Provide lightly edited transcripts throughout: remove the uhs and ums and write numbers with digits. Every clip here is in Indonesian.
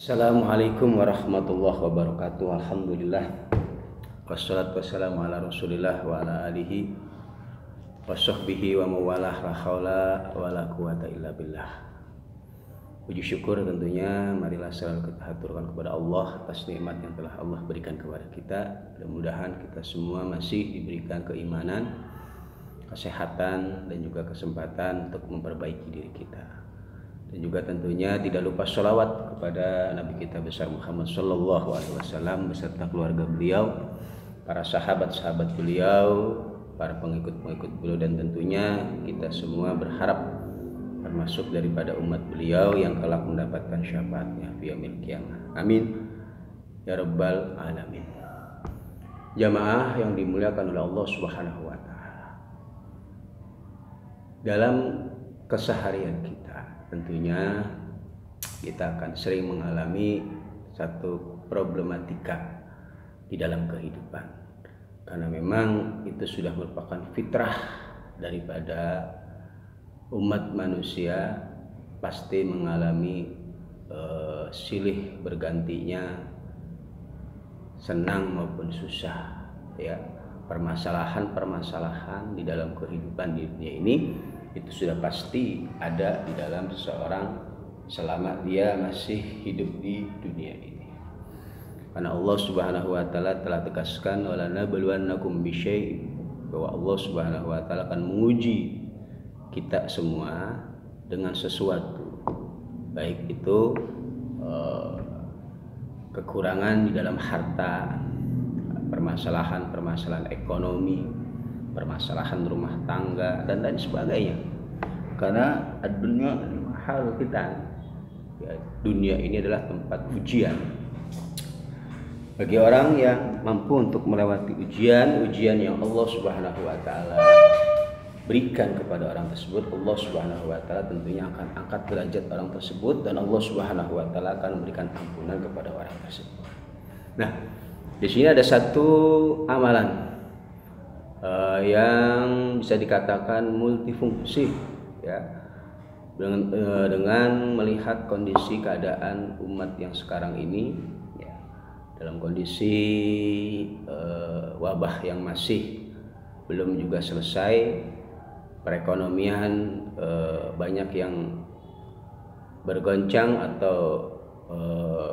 Assalamualaikum warahmatullahi wabarakatuh. Alhamdulillah. Wassalatu wassalamu ala Rasulillah wa ala alihi wa sahbihi wa mawalah, la haula wa la quwata illa billah. Puji syukur tentunya marilah selalu kita haturkan kepada Allah atas nikmat yang telah Allah berikan kepada kita. Mudah-mudahan kita semua masih diberikan keimanan, kesehatan dan juga kesempatan untuk memperbaiki diri kita. Dan juga tentunya tidak lupa sholawat kepada Nabi kita besar Muhammad Sallallahu Alaihi Wasallam beserta keluarga beliau, para sahabat-sahabat beliau, para pengikut-pengikut beliau, dan tentunya kita semua berharap termasuk daripada umat beliau yang kelak mendapatkan syafaatnya fi yaumil qiyamah. Amin ya rabbal alamin. Jamaah yang dimuliakan oleh Allah Subhanahu wa taala. Dalam keseharian kita tentunya kita akan sering mengalami satu problematika di dalam kehidupan, karena memang itu sudah merupakan fitrah daripada umat manusia, pasti mengalami silih bergantinya senang maupun susah, ya, permasalahan di dalam kehidupan di dunia ini itu sudah pasti ada di dalam seseorang selama dia masih hidup di dunia ini. Karena Allah Subhanahu wa taala telah tegaskan wala nabluwannakum bisyai', bahwa Allah Subhanahu wa taala akan menguji kita semua dengan sesuatu, baik itu kekurangan di dalam harta, permasalahan ekonomi, permasalahan rumah tangga dan lain sebagainya. Karena dunia hal kita, ya, dunia ini adalah tempat ujian bagi orang yang mampu untuk melewati ujian yang Allah Subhanahu wa taala berikan kepada orang tersebut. Allah Subhanahu wa taala tentunya akan angkat derajat orang tersebut dan Allah Subhanahu wa taala akan memberikan ampunan kepada orang tersebut. Nah, di sini ada satu amalan yang bisa dikatakan multifungsi, ya, dengan melihat kondisi keadaan umat yang sekarang ini, ya, dalam kondisi wabah yang masih belum juga selesai, perekonomian banyak yang bergoncang atau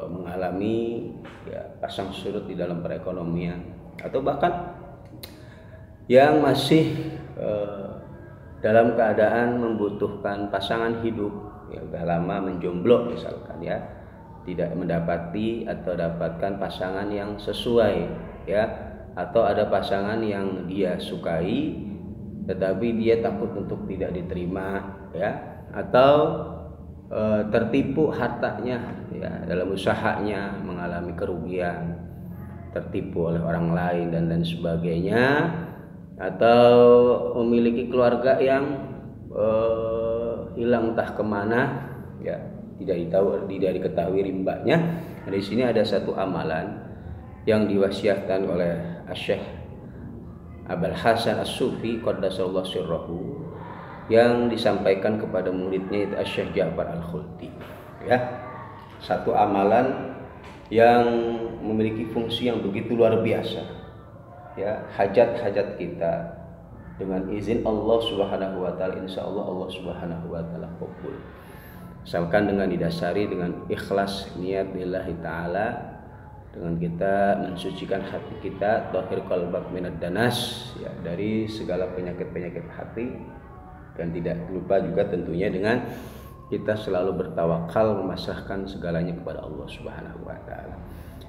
mengalami, ya, pasang surut di dalam perekonomian, atau bahkan yang masih dalam keadaan membutuhkan pasangan hidup, ya, udah lama menjomblo misalkan, ya, tidak mendapati atau dapatkan pasangan yang sesuai, ya, atau ada pasangan yang dia sukai tetapi dia takut untuk tidak diterima, ya, atau tertipu hartanya, ya, dalam usahanya mengalami kerugian, tertipu oleh orang lain dan lain sebagainya, atau memiliki keluarga yang hilang entah kemana, ya, tidak diketahui rimbanya. Nah, di sini ada satu amalan yang diwasiatkan oleh Syekh Abul Hasan As-Sufi qaddasallahu sirrahu, yang disampaikan kepada muridnya itu Syekh Ja'far Al-Khulti, ya. Satu amalan yang memiliki fungsi yang begitu luar biasa, ya, hajat-hajat kita dengan izin Allah Subhanahu wa taala, insyaallah Allah Subhanahu wa taala kabul. Asalkan dengan didasari dengan ikhlas niat lillahi taala, dengan kita mensucikan hati kita, tahir qalbak minad danas, ya, dari segala penyakit-penyakit hati, dan tidak lupa juga tentunya dengan kita selalu bertawakal, memasrahkan segalanya kepada Allah Subhanahu wa taala.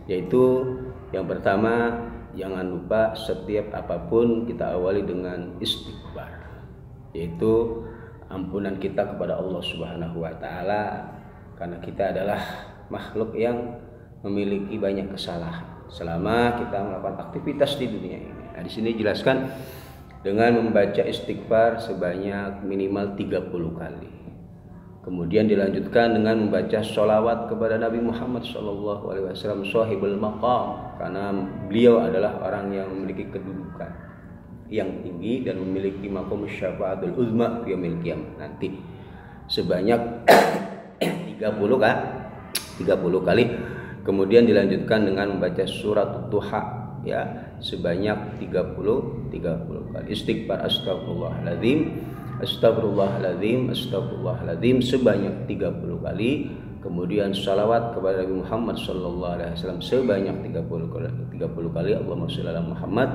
Yaitu yang pertama, jangan lupa setiap apapun kita awali dengan istighfar, yaitu ampunan kita kepada Allah Subhanahu wa taala, karena kita adalah makhluk yang memiliki banyak kesalahan selama kita melakukan aktivitas di dunia ini. Nah, di sini dijelaskan dengan membaca istighfar sebanyak minimal 30 kali. Kemudian dilanjutkan dengan membaca sholawat kepada Nabi Muhammad SAW, Shahibul Maqam, karena beliau adalah orang yang memiliki kedudukan yang tinggi dan memiliki maqam syafaatul uzma fi yaumil qiyamah nanti, sebanyak 30 30 kali. Kemudian dilanjutkan dengan membaca surat Duha ya sebanyak 30 kali. Istighfar astagfirullahaladzim, astagfirullahaladzim, astagfirullahaladzim sebanyak 30 kali. Kemudian salawat kepada Nabi Muhammad sallallahu alaihi wasallam sebanyak 30 kali. Allahumma sholli ala Muhammad,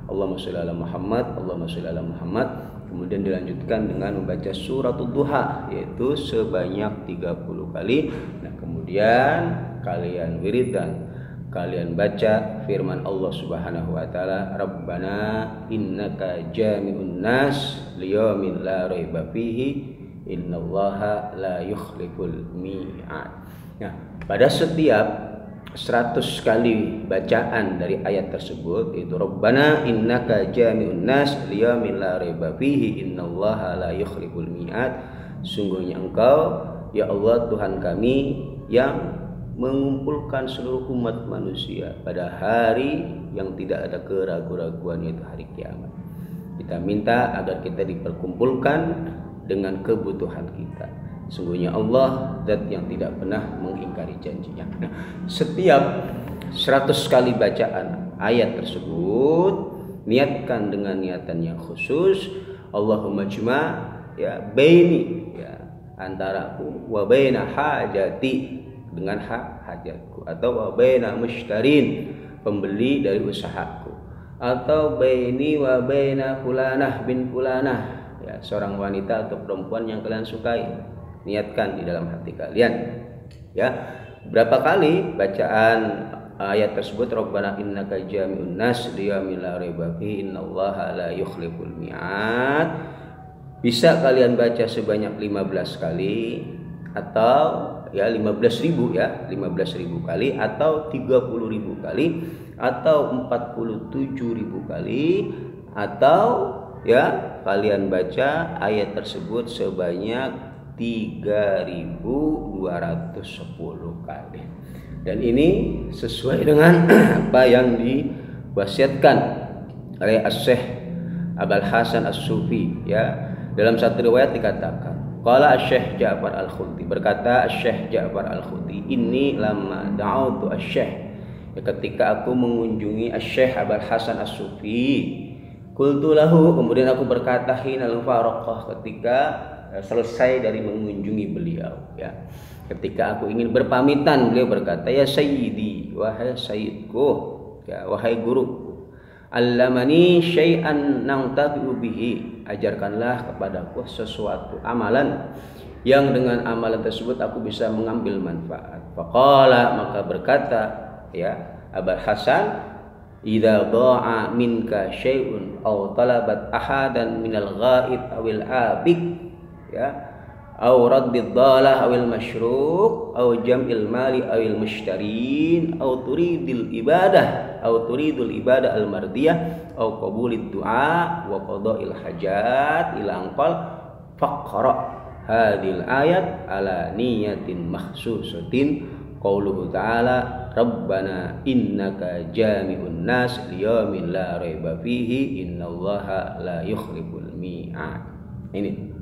Allahumma sholli ala Muhammad, Allahumma sholli ala Muhammad. Kemudian dilanjutkan dengan membaca surat Duha yaitu sebanyak 30 kali. Nah, kemudian kalian wiridan, kalian baca firman Allah Subhanahu wa taala, Rabbana innaka jami'un nas liyaumin la raiba fihi innallaha la yukhliful mi'ad. Nah, pada setiap 100 kali bacaan dari ayat tersebut itu Rabbana innaka jami'un nas liyaumin la raiba fihi innallaha la yukhliful mi'ad. Sungguhnya Engkau ya Allah Tuhan kami yang mengumpulkan seluruh umat manusia pada hari yang tidak ada keraguan-raguan yaitu hari kiamat. Kita minta agar kita diperkumpulkan dengan kebutuhan kita. Sungguhnya Allah zat yang tidak pernah mengingkari janjinya. Nah, setiap 100 kali bacaan ayat tersebut niatkan dengan niatan yang khusus. Allahumma jma' ya baini ya antaraku wa baina hajati dengan hajatku, atau wa baina mushtarin pembeli dari usahaku, atau baini wa baina fulanah bin fulanah ya seorang wanita atau perempuan yang kalian sukai. Niatkan di dalam hati kalian ya. Berapa kali bacaan ayat tersebut Rabbana innaka jami'un nas liyaumin la raiba fihi innallaha la yukhliful mi'ad. Bisa kalian baca sebanyak 15 kali atau ya 15.000 ya 15.000 kali atau 30.000 kali atau 47.000 kali atau ya kalian baca ayat tersebut sebanyak 3.210 kali. Dan ini sesuai dengan apa yang diwasiatkan oleh Asy-Syaikh Abul Hasan As-Sufi ya. Dalam satu riwayat dikatakan qala Asy-Syaikh Ja'far Al-Khuti, berkata Asy-Syaikh Ja'far Al-Khuti, ini lamma da'autu Asy-Syaikh ya, ketika aku mengunjungi Asy-Syaikh Abul Hasan As-Sufi qultu lahu, kemudian aku berkata hinal faraqah, ketika selesai dari mengunjungi beliau ya, ketika aku ingin berpamitan beliau berkata ya sayyidi, wahai sayyidku ya, wahai guruku, allamani syai'an nangtabi'u bihi, ajarkanlah kepadaku sesuatu amalan yang dengan amalan tersebut aku bisa mengambil manfaat. Faqala, maka berkata ya Abul Hasan, idza dha'a minka syai'un aw talabat ahadan minal ghaib awil abik ya au raddid dalah awil masyruq au jam'il mali awil mushtarin au turidul ibadah al mardiyah au qabulid du'a wa qada'il hajat ila anqal faqra hadhil ayat ala niyatin makhsusatin qauluhu ta'ala rabbana innaka jami'un nas liyaumin la raiba fihi innallaha la yukhliful mi'ad. Ini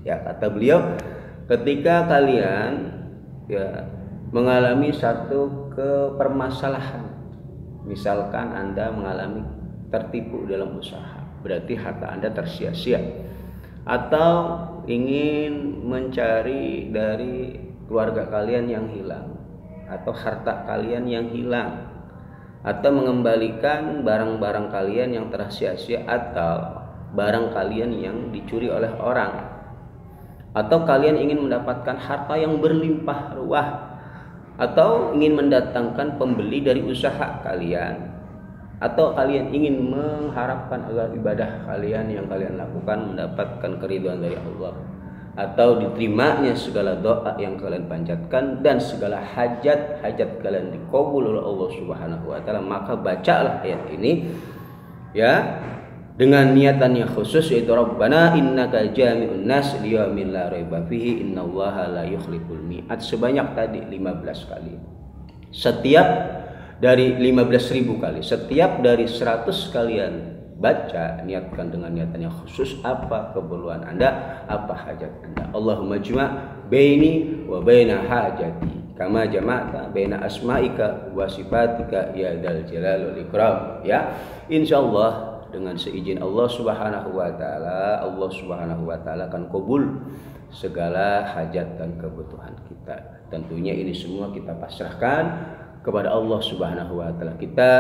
ya kata beliau, ketika kalian ya mengalami satu kepermasalahan, misalkan Anda mengalami tertipu dalam usaha, berarti harta Anda tersia-sia, atau ingin mencari dari keluarga kalian yang hilang atau harta kalian yang hilang, atau mengembalikan barang-barang kalian yang tersia-sia atau barang kalian yang dicuri oleh orang, atau kalian ingin mendapatkan harta yang berlimpah ruah, atau ingin mendatangkan pembeli dari usaha kalian, atau kalian ingin mengharapkan agar ibadah kalian yang kalian lakukan mendapatkan keridhaan dari Allah, atau diterimanya segala doa yang kalian panjatkan dan segala hajat kalian dikabul oleh Allah Subhanahu wa taala, maka bacalah ayat ini ya dengan niatan yang khusus, yaitu Rabbana innaka jami'un nas liyaumin la raiba fihi innallaha la yukhliful mi'ad sebanyak tadi 15 kali. Setiap dari 15.000 kali, setiap dari 100 kalian baca, niatkan dengan niatan yang khusus apa keperluan Anda, apa hajat Anda. Allahumma jma' baini wa baina hajati. kama jama'ta baina asma'ika wa sifatika ya dzal jalal wal ikram. Ya, insyaallah dengan seizin Allah Subhanahu wa taala, Allah Subhanahu wa taala akan kabul segala hajat dan kebutuhan kita. Tentunya ini semua kita pasrahkan kepada Allah Subhanahu wa taala. Kita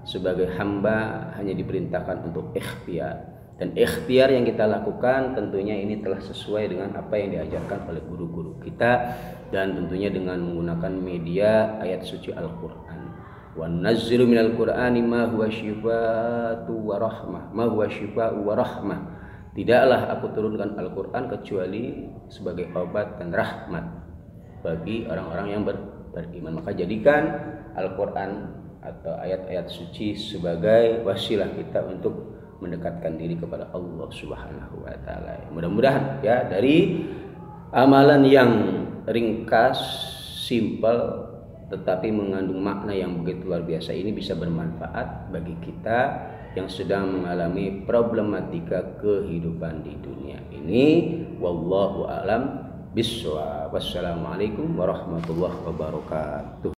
sebagai hamba hanya diperintahkan untuk ikhtiar. Dan ikhtiar yang kita lakukan tentunya ini telah sesuai dengan apa yang diajarkan oleh guru-guru kita, dan tentunya dengan menggunakan media ayat suci Al-Qur'an. Wa nazzilu minal Qur'ani ma huwa syifaa'u wa rahmah, ma huwa syifaa'u wa rahmah. Tidaklah aku turunkan Al-Qur'an kecuali sebagai obat dan rahmat bagi orang-orang yang beriman. Maka jadikan Al-Qur'an atau ayat-ayat suci sebagai wasilah kita untuk mendekatkan diri kepada Allah Subhanahu wa taala. Mudah-mudahan ya dari amalan yang ringkas, simpel tetapi mengandung makna yang begitu luar biasa ini bisa bermanfaat bagi kita yang sedang mengalami problematika kehidupan di dunia ini. Wallahu a'lam bishawab. Wassalamualaikum warahmatullahi wabarakatuh.